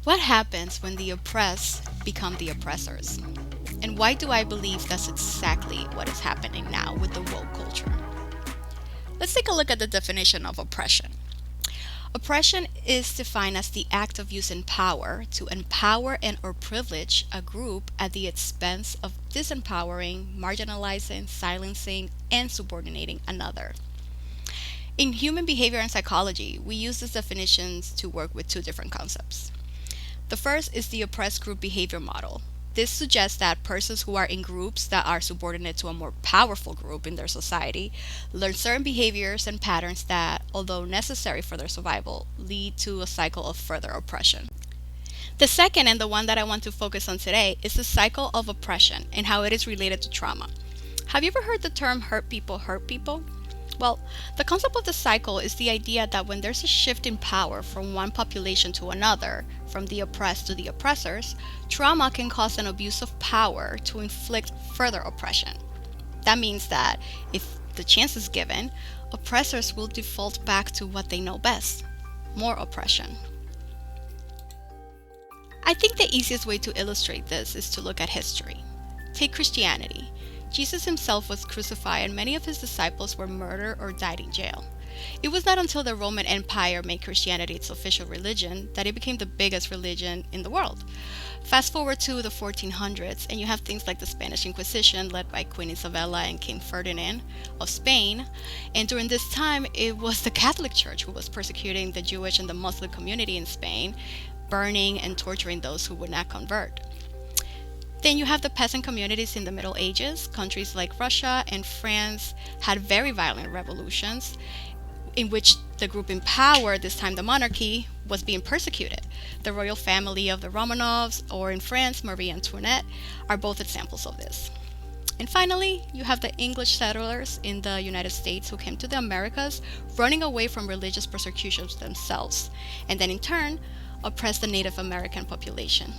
What happens when the oppressed become the oppressors? And why do I believe that's exactly what is happening now with the woke culture? Let's take a look at the definition of oppression. Oppression is defined as the act of using power to empower and or privilege a group at the expense of disempowering, marginalizing, silencing, and subordinating another. In human behavior and psychology, we use these definitions to work with two different concepts. The first is the oppressed group behavior model. This suggests that persons who are in groups that are subordinate to a more powerful group in their society learn certain behaviors and patterns that, although necessary for their survival, lead to a cycle of further oppression. The second, and the one that I want to focus on today, is the cycle of oppression and how it is related to trauma. Have you ever heard the term hurt people hurt people? Well, the concept of the cycle is the idea that when there's a shift in power from one population to another, from the oppressed to the oppressors, trauma can cause an abuse of power to inflict further oppression. That means that if the chance is given, oppressors will default back to what they know best: more oppression. I think the easiest way to illustrate this is to look at history. Take Christianity. Jesus himself was crucified and many of his disciples were murdered or died in jail. It was not until the Roman Empire made Christianity its official religion that it became the biggest religion in the world. Fast forward to the 1400s, and you have things like the Spanish Inquisition, led by Queen Isabella and King Ferdinand of Spain. And during this time, it was the Catholic Church who was persecuting the Jewish and the Muslim community in Spain, burning and torturing those who would not convert. Then you have the peasant communities in the Middle Ages. Countries like Russia and France had very violent revolutions in which the group in power, this time the monarchy, was being persecuted. The royal family of the Romanovs, or in France, Marie Antoinette, are both examples of this. And finally, you have the English settlers in the United States who came to the Americas running away from religious persecutions themselves, and then in turn oppressed the Native American population.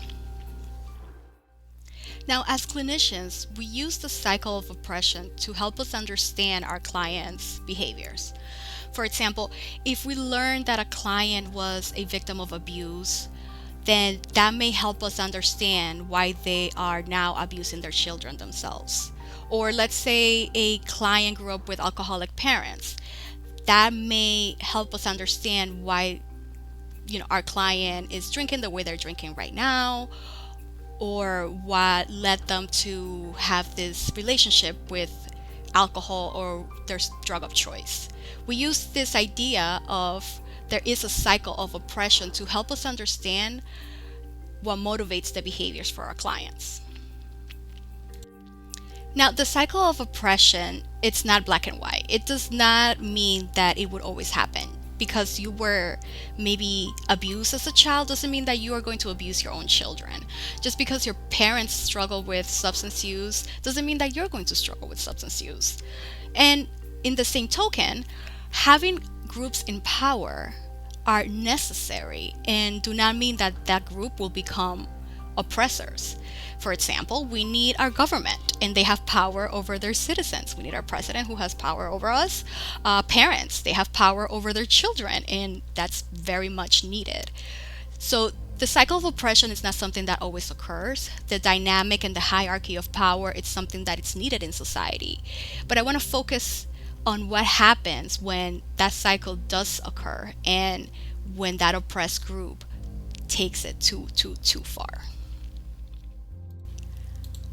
Now, as clinicians, we use the cycle of oppression to help us understand our clients' behaviors. For example, if we learn that a client was a victim of abuse, then that may help us understand why they are now abusing their children themselves. Or let's say a client grew up with alcoholic parents. That may help us understand why our client is drinking the way they're drinking right now, or what led them to have this relationship with alcohol or their drug of choice. We use this idea of there is a cycle of oppression to help us understand what motivates the behaviors for our clients. Now, the cycle of oppression, it's not black and white. It does not mean that it would always happen. Because you were maybe abused as a child doesn't mean that you are going to abuse your own children. Just because your parents struggle with substance use doesn't mean that you're going to struggle with substance use. And in the same token, having groups in power are necessary and do not mean that that group will become oppressors. For example, we need our government and they have power over their citizens. We need our president who has power over us. Parents, they have power over their children, and that's very much needed. So the cycle of oppression is not something that always occurs. The dynamic and the hierarchy of power, it's something that is needed in society. But I want to focus on what happens when that cycle does occur and when that oppressed group takes it too far.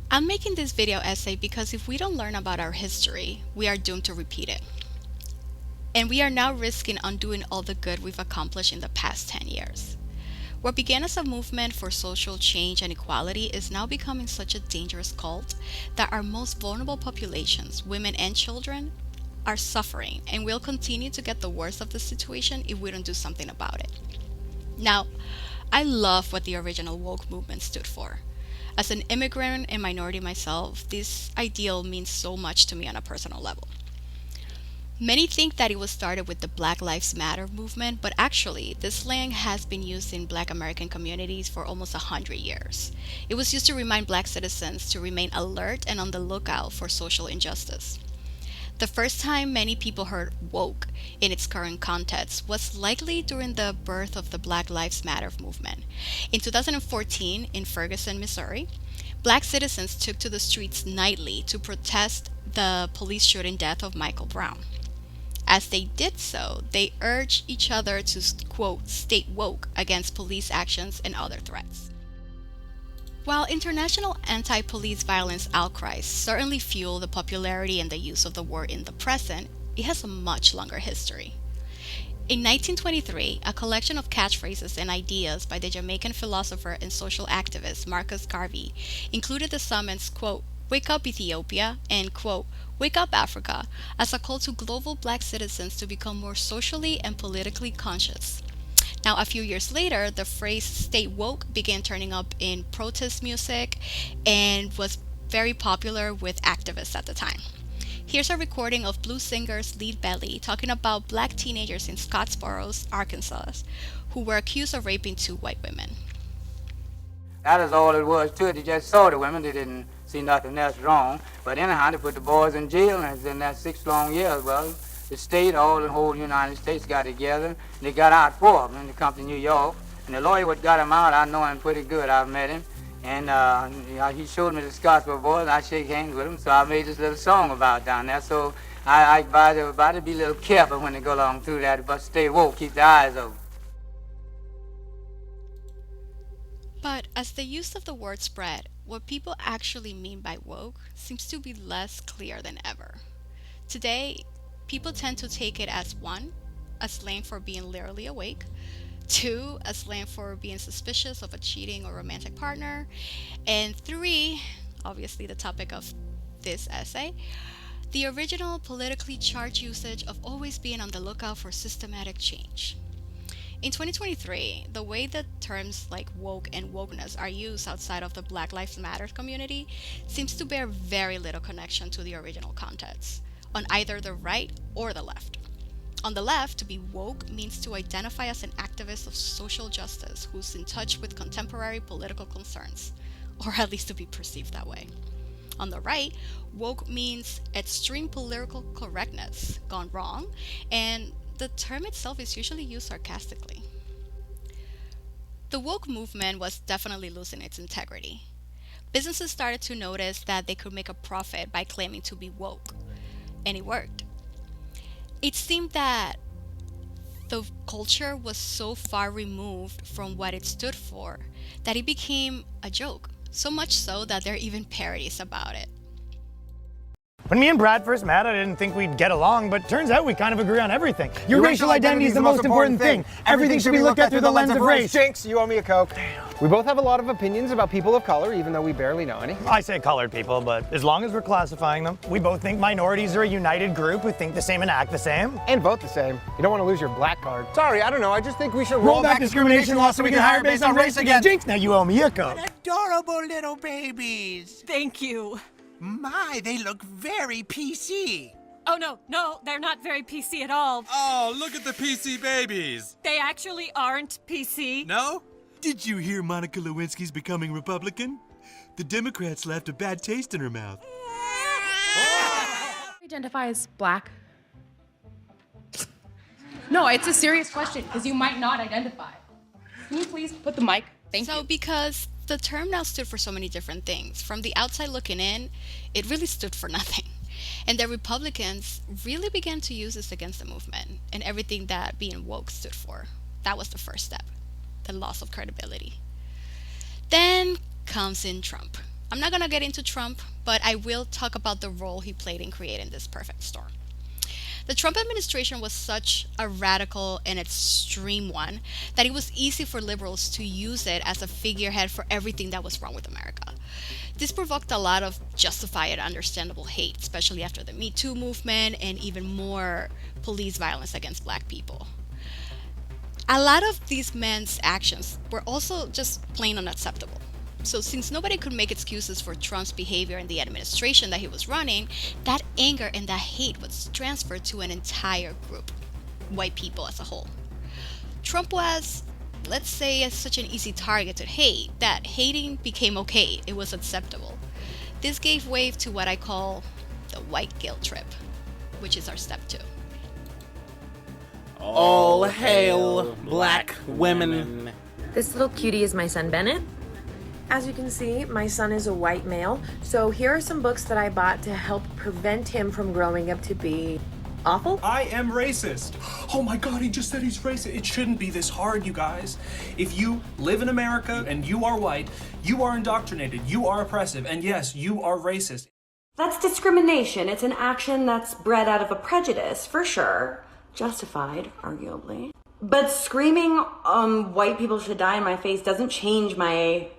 I'm making this video essay because if we don't learn about our history, we are doomed to repeat it. And we are now risking undoing all the good we've accomplished in the past 10 years. What began as a movement for social change and equality is now becoming such a dangerous cult that our most vulnerable populations, women and children, are suffering and will continue to get the worst of the situation if we don't do something about it. Now, I love what the original woke movement stood for. As an immigrant and minority myself, this ideal means so much to me on a personal level. Many think that it was started with the Black Lives Matter movement, but actually, this slang has been used in Black American communities for almost 100 years. It was used to remind Black citizens to remain alert and on the lookout for social injustice. The first time many people heard woke in its current context was likely during the birth of the Black Lives Matter movement. In 2014, in Ferguson, Missouri, black citizens took to the streets nightly to protest the police shooting death of Michael Brown. As they did so, they urged each other to, quote, stay woke against police actions and other threats. While international anti police violence outcries certainly fuel the popularity and the use of the word in the present, it has a much longer history. In 1923, a collection of catchphrases and ideas by the Jamaican philosopher and social activist Marcus Garvey included the summons, quote, wake up Ethiopia, and, quote, wake up Africa, as a call to global black citizens to become more socially and politically conscious. Now, a few years later, the phrase stay woke began turning up in protest music and was very popular with activists at the time. Here's a recording of blues singers Lead Belly talking about black teenagers in Scottsboro, Arkansas, who were accused of raping two white women. That is all it was to it. They just saw the women. They didn't see nothing else wrong. But anyhow, they put the boys in jail, and in that 6 long years, well, the state, all the whole United States got together. And they got out 4 of them, and they come to New York. And the lawyer what got him out, I know him pretty good. I've met him. And he showed me the Scottsboro boys, and I shake hands with him. So I made this little song about down there. So I advise everybody to be a little careful when they go along through that, but stay woke, keep their eyes open. But as the use of the word spread, what people actually mean by woke seems to be less clear than ever. Today, people tend to take it as 1, a slang for being literally awake, 2, a slang for being suspicious of a cheating or romantic partner, and 3, obviously the topic of this essay, the original politically charged usage of always being on the lookout for systematic change. In 2023, the way that terms like woke and wokeness are used outside of the Black Lives Matter community seems to bear very little connection to the original context, on either the right or the left. On the left, to be woke means to identify as an activist of social justice who's in touch with contemporary political concerns, or at least to be perceived that way. On the right, woke means extreme political correctness gone wrong, and the term itself is usually used sarcastically. The woke movement was definitely losing its integrity. Businesses started to notice that they could make a profit by claiming to be woke, and it worked. It seemed that the culture was so far removed from what it stood for that it became a joke, so much so that there are even parodies about it. When me and Brad first met, I didn't think we'd get along, but turns out we kind of agree on everything. Your racial identity is the most important thing. Everything should be looked at through the lens of race. Jinx, you owe me a Coke. We both have a lot of opinions about people of color, even though we barely know any. I say colored people, but as long as we're classifying them, we both think minorities are a united group who think the same and act the same. And vote the same. You don't want to lose your black card. Sorry, I don't know. I just think we should Roll back discrimination laws so we can hire based on race again. Jinx, now you owe me a Coke. Adorable little babies. Thank you. My, they look very PC. Oh, no, they're not very PC at all. Oh, look at the PC babies. They actually aren't PC. No? Did you hear Monica Lewinsky's becoming Republican? The Democrats left a bad taste in her mouth. Identify as black? No, it's a serious question because you might not identify. Can you please put the mic? Thank you. Because the term now stood for so many different things. From the outside looking in, it really stood for nothing. And the Republicans really began to use this against the movement and everything that being woke stood for. That was the first step, the loss of credibility. Then comes in Trump. I'm not going to get into Trump, but I will talk about the role he played in creating this perfect storm. The Trump administration was such a radical and extreme one that it was easy for liberals to use it as a figurehead for everything that was wrong with America. This provoked a lot of justified and understandable hate, especially after the Me Too movement and even more police violence against black people. A lot of these men's actions were also just plain unacceptable. So since nobody could make excuses for Trump's behavior in the administration that he was running, that anger and that hate was transferred to an entire group, white people as a whole. Trump was, let's say, such an easy target to hate that hating became okay, it was acceptable. This gave way to what I call the white guilt trip. which is our step 2. All hail black women. This little cutie is my son Bennett. As you can see, my son is a white male, so here are some books that I bought to help prevent him from growing up to be awful. I am racist. Oh my god, he just said he's racist. It shouldn't be this hard, you guys. If you live in America and you are white, you are indoctrinated, you are oppressive, and yes, you are racist. That's discrimination. It's an action that's bred out of a prejudice, for sure. Justified, arguably. But screaming, white people should die in my face doesn't change my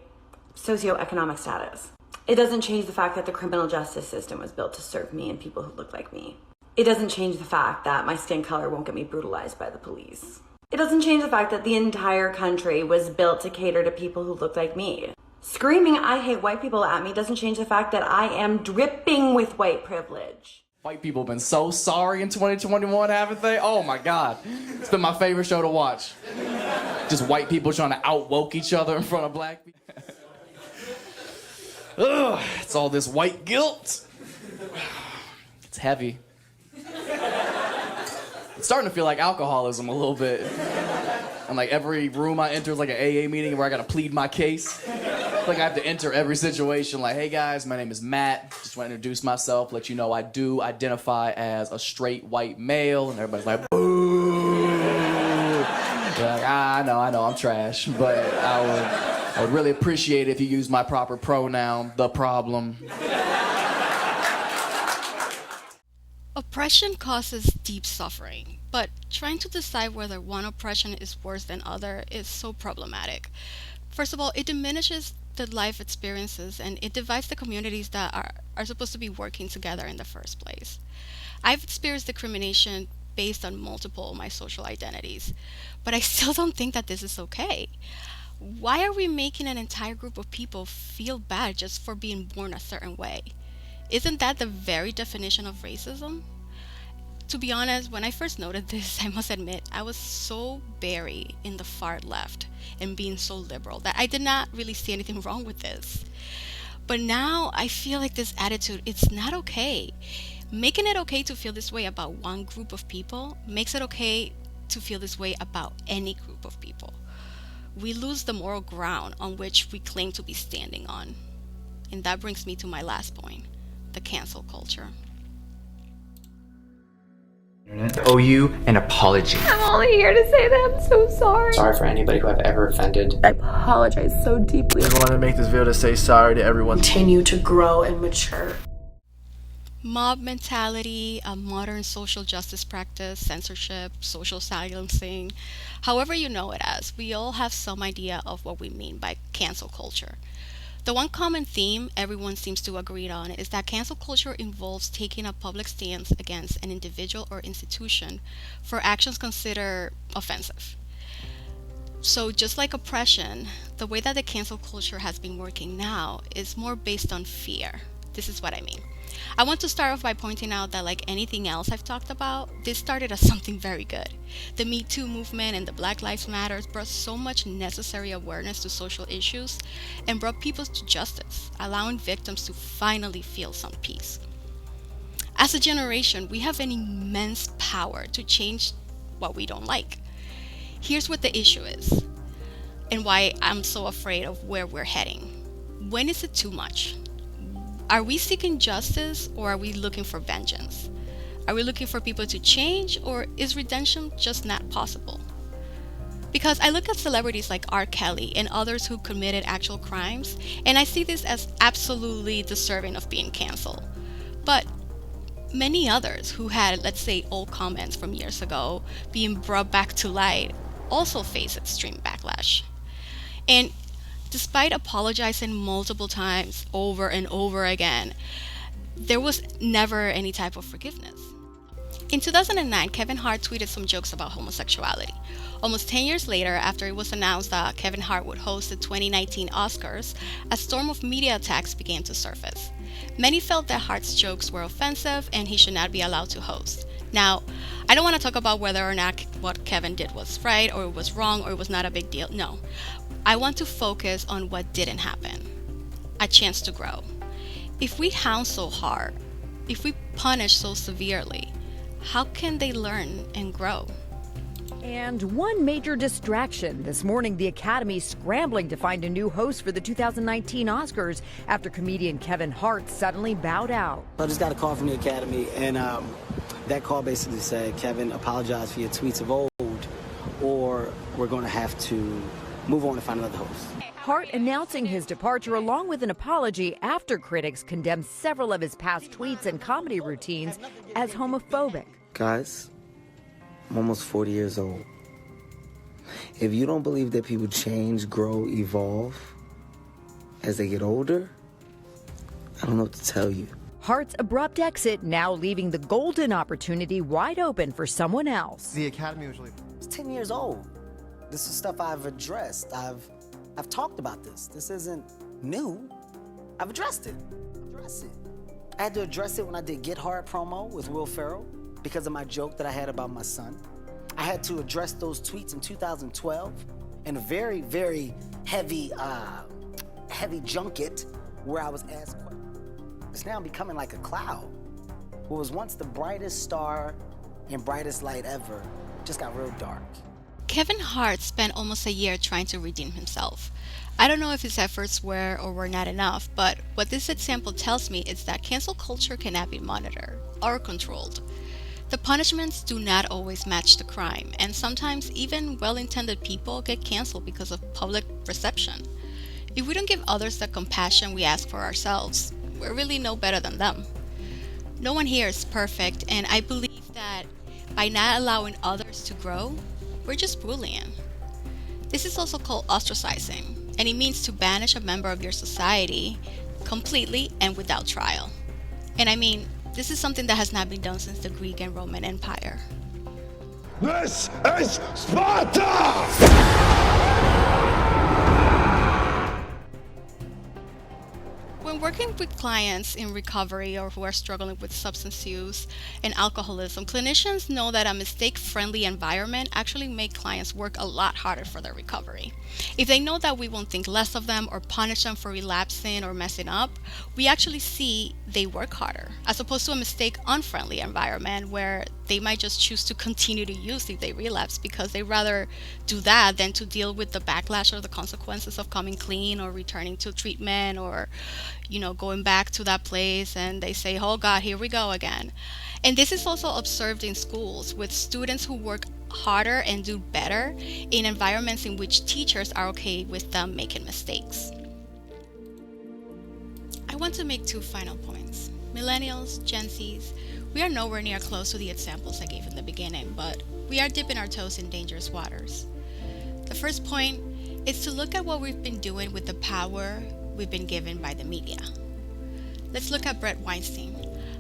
socioeconomic status. It doesn't change the fact that the criminal justice system was built to serve me and people who look like me. It doesn't change the fact that my skin color won't get me brutalized by the police. It doesn't change the fact that the entire country was built to cater to people who look like me. Screaming "I hate white people" at me doesn't change the fact that I am dripping with white privilege. White people have been so sorry in 2021, haven't they? Oh my god. It's been my favorite show to watch. Just white people trying to out-woke each other in front of black people. Ugh, it's all this white guilt. It's heavy. It's starting to feel like alcoholism a little bit. And like every room I enter is like an AA meeting where I gotta plead my case. Like I have to enter every situation like, hey guys, my name is Matt. Just want to introduce myself, let you know I do identify as a straight white male. And everybody's like, boo. They're like, I know, I'm trash. But I would really appreciate it if you use my proper pronoun, the problem. Oppression causes deep suffering, but trying to decide whether one oppression is worse than other is so problematic. First of all, it diminishes the life experiences and it divides the communities that are supposed to be working together in the first place. I've experienced discrimination based on multiple of my social identities, but I still don't think that this is okay. Why are we making an entire group of people feel bad just for being born a certain way? Isn't that the very definition of racism? To be honest, when I first noted this, I must admit, I was so buried in the far left and being so liberal that I did not really see anything wrong with this. But now I feel like this attitude, it's not okay. Making it okay to feel this way about one group of people makes it okay to feel this way about any group of people. We lose the moral ground on which we claim to be standing on. And that brings me to my last point, the cancel culture. I owe you an apology. I'm only here to say that I'm so sorry. Sorry for anybody who I've ever offended. I apologize so deeply. I wanted to make this video to say sorry to everyone. Continue to grow and mature. Mob mentality, a modern social justice practice, censorship, social silencing, however you know it as, we all have some idea of what we mean by cancel culture. The one common theme everyone seems to agree on is that cancel culture involves taking a public stance against an individual or institution for actions considered offensive. So just like oppression, the way that the cancel culture has been working now is more based on fear. This is what I mean. I want to start off by pointing out that like anything else I've talked about, this started as something very good. The Me Too movement and the Black Lives Matter brought so much necessary awareness to social issues and brought people to justice, allowing victims to finally feel some peace. As a generation, we have an immense power to change what we don't like. Here's what the issue is and why I'm so afraid of where we're heading. When is it too much? Are we seeking justice or are we looking for vengeance? Are we looking for people to change or is redemption just not possible? Because I look at celebrities like R. Kelly and others who committed actual crimes and I see this as absolutely deserving of being canceled. But many others who had, let's say, old comments from years ago being brought back to light also face extreme backlash. And despite apologizing multiple times over and over again, there was never any type of forgiveness. In 2009, Kevin Hart tweeted some jokes about homosexuality. Almost 10 years later, after it was announced that Kevin Hart would host the 2019 Oscars, a storm of media attacks began to surface. Many felt that Hart's jokes were offensive and he should not be allowed to host. Now, I don't want to talk about whether or not what Kevin did was right or it was wrong or it was not a big deal. No. I want to focus on what didn't happen. A chance to grow. If we hound so hard, if we punish so severely, how can they learn and grow? And one major distraction. This morning, the Academy scrambling to find a new host for the 2019 Oscars after comedian Kevin Hart suddenly bowed out. I just got a call from the Academy, and that call basically said, Kevin, apologize for your tweets of old, or we're going to have to move on and find another host. Hart announcing his departure along with an apology after critics condemned several of his past tweets and comedy routines as homophobic. Guys, I'm almost 40 years old. If you don't believe that people change, grow, evolve as they get older, I don't know what to tell you. Hart's abrupt exit now leaving the golden opportunity wide open for someone else. The Academy usually... It's 10 years old. This is stuff I've addressed. I've talked about this. This isn't new. I've addressed it. I had to address it when I did Get Hard promo with Will Ferrell because of my joke that I had about my son. I had to address those tweets in 2012 in a very, very heavy junket where I was asked questions. It's now becoming like a cloud. What was once the brightest star and brightest light ever just got real dark. Kevin Hart spent almost a year trying to redeem himself. I don't know if his efforts were or were not enough, but what this example tells me is that cancel culture cannot be monitored or controlled. The punishments do not always match the crime, and sometimes even well-intended people get canceled because of public perception. If we don't give others the compassion we ask for ourselves, we're really no better than them. No one here is perfect, and I believe that by not allowing others to grow, we're just bullying. This is also called ostracizing, and it means to banish a member of your society completely and without trial. And I mean, this is something that has not been done since the Greek and Roman Empire. This is Sparta! When working with clients in recovery or who are struggling with substance use and alcoholism, clinicians know that a mistake-friendly environment actually makes clients work a lot harder for their recovery. If they know that we won't think less of them or punish them for relapsing or messing up, we actually see they work harder, as opposed to a mistake-unfriendly environment where they might just choose to continue to use if they relapse because they'd rather do that than to deal with the backlash or the consequences of coming clean or returning to treatment or, going back to that place, and they say, oh God, here we go again. And this is also observed in schools with students who work harder and do better in environments in which teachers are okay with them making mistakes. I want to make 2 final points. Millennials, Gen Zs, we are nowhere near close to the examples I gave in the beginning, but we are dipping our toes in dangerous waters. The first point is to look at what we've been doing with the power we've been given by the media. Let's look at Bret Weinstein,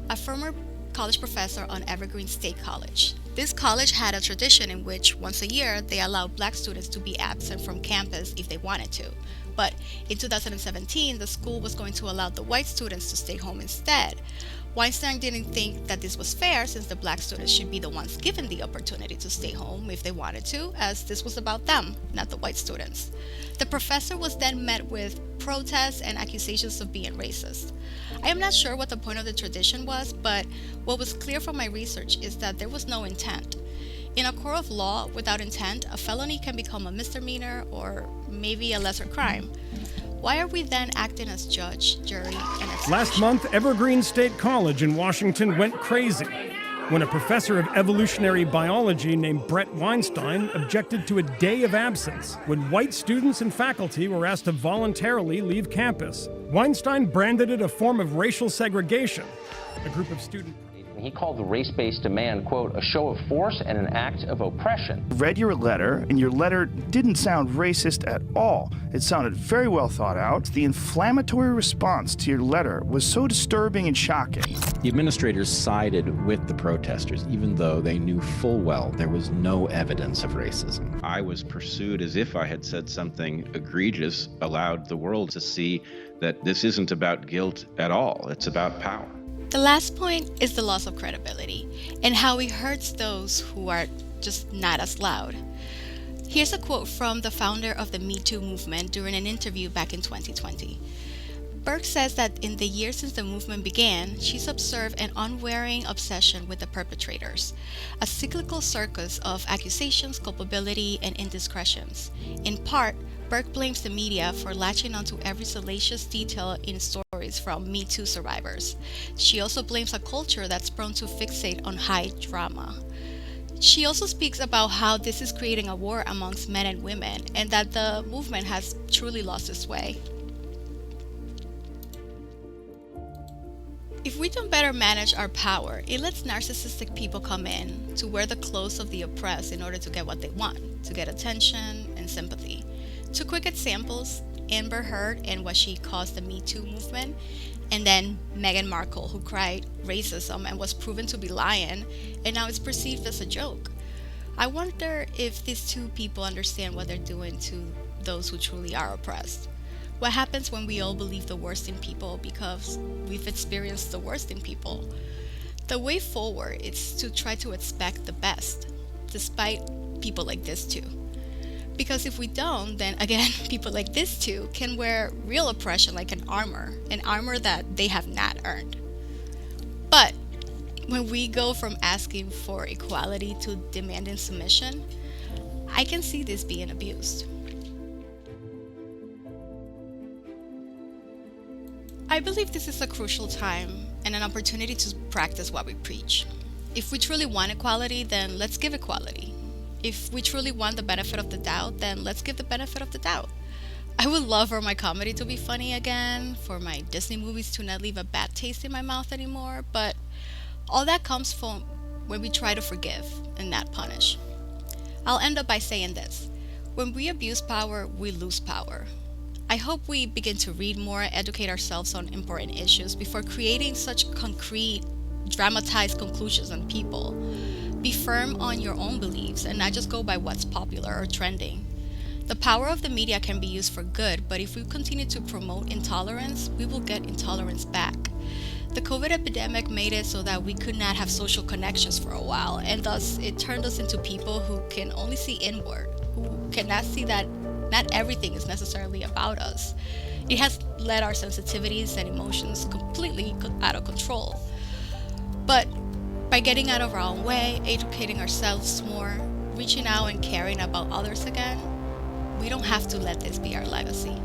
a former college professor on Evergreen State College. This college had a tradition in which once a year they allowed black students to be absent from campus if they wanted to. But in 2017, the school was going to allow the white students to stay home instead. Weinstein didn't think that this was fair since the black students should be the ones given the opportunity to stay home if they wanted to, as this was about them, not the white students. The professor was then met with protests and accusations of being racist. I am not sure what the point of the tradition was, but what was clear from my research is that there was no intent. In a court of law, without intent, a felony can become a misdemeanor or maybe a lesser crime. Why are we then acting as judge, jury, and executioner? Last month, Evergreen State College in Washington went crazy when a professor of evolutionary biology named Bret Weinstein objected to a day of absence when white students and faculty were asked to voluntarily leave campus. Weinstein branded it a form of racial segregation. A group of students... He called the race-based demand, quote, a show of force and an act of oppression. Read your letter, and your letter didn't sound racist at all. It sounded very well thought out. The inflammatory response to your letter was so disturbing and shocking. The administrators sided with the protesters, even though they knew full well there was no evidence of racism. I was pursued as if I had said something egregious, allowed the world to see that this isn't about guilt at all. It's about power. The last point is the loss of credibility and how it hurts those who are just not as loud. Here's a quote from the founder of the Me Too movement during an interview back in 2020. Burke says that in the years since the movement began, she's observed an unwearying obsession with the perpetrators, a cyclical circus of accusations, culpability, and indiscretions. In part, Burke blames the media for latching onto every salacious detail in stories from Me Too survivors. She also blames a culture that's prone to fixate on high drama. She also speaks about how this is creating a war amongst men and women, and that the movement has truly lost its way. If we don't better manage our power, it lets narcissistic people come in to wear the clothes of the oppressed in order to get what they want, to get attention and sympathy. Two quick examples: Amber Heard and what she calls the Me Too movement, and then Meghan Markle, who cried racism and was proven to be lying, and now it's perceived as a joke. I wonder if these two people understand what they're doing to those who truly are oppressed. What happens when we all believe the worst in people because we've experienced the worst in people? The way forward is to try to expect the best, despite people like this too. Because if we don't, then again, people like this too can wear real oppression like an armor that they have not earned. But when we go from asking for equality to demanding submission, I can see this being abused. I believe this is a crucial time and an opportunity to practice what we preach. If we truly want equality, then let's give equality. If we truly want the benefit of the doubt, then let's give the benefit of the doubt. I would love for my comedy to be funny again, for my Disney movies to not leave a bad taste in my mouth anymore, but all that comes from when we try to forgive and not punish. I'll end up by saying this: when we abuse power, we lose power. I hope we begin to read more, educate ourselves on important issues before creating such concrete, dramatized conclusions on people. Be firm on your own beliefs and not just go by what's popular or trending. The power of the media can be used for good, but if we continue to promote intolerance, we will get intolerance back. The COVID epidemic made it so that we could not have social connections for a while, and thus it turned us into people who can only see inward, who cannot see that not everything is necessarily about us. It has led our sensitivities and emotions completely out of control. But by getting out of our own way, educating ourselves more, reaching out and caring about others again, we don't have to let this be our legacy.